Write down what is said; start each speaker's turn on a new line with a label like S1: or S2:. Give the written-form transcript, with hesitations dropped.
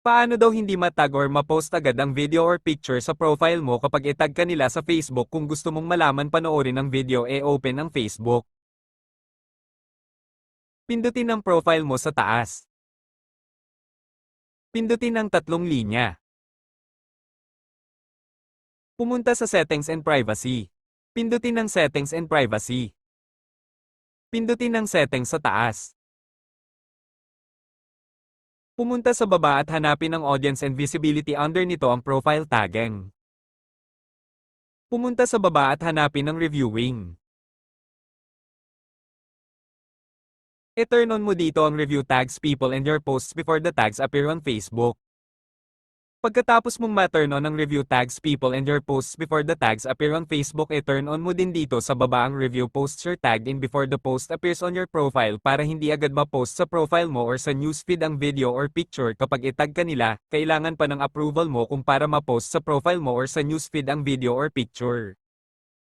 S1: Paano daw hindi matag or ma-post agad ang video or picture sa profile mo kapag itag ka nila sa Facebook kung gusto mong malaman panoorin ang video open ang Facebook. Pindutin ang profile mo sa taas. Pindutin ang tatlong linya. Pumunta sa Settings and Privacy. Pindutin ang Settings and Privacy. Pindutin ang Settings sa taas. Pumunta sa baba at hanapin ang Audience and Visibility under nito ang Profile Tagging. Pumunta sa baba at hanapin ang Reviewing. I-turn on mo dito ang Review Tags People and your posts before the tags appear on Facebook. Pagkatapos mong ma-turn on ang Review Tags People and your posts before the tags appear on Facebook, i-turn on mo din dito sa baba ang Review Posts you're tagged in before the post appears on your profile para hindi agad ma-post sa profile mo or sa newsfeed ang video or picture kapag itag ka nila. Kailangan pa ng approval mo kung para ma-post sa profile mo or sa newsfeed ang video or picture.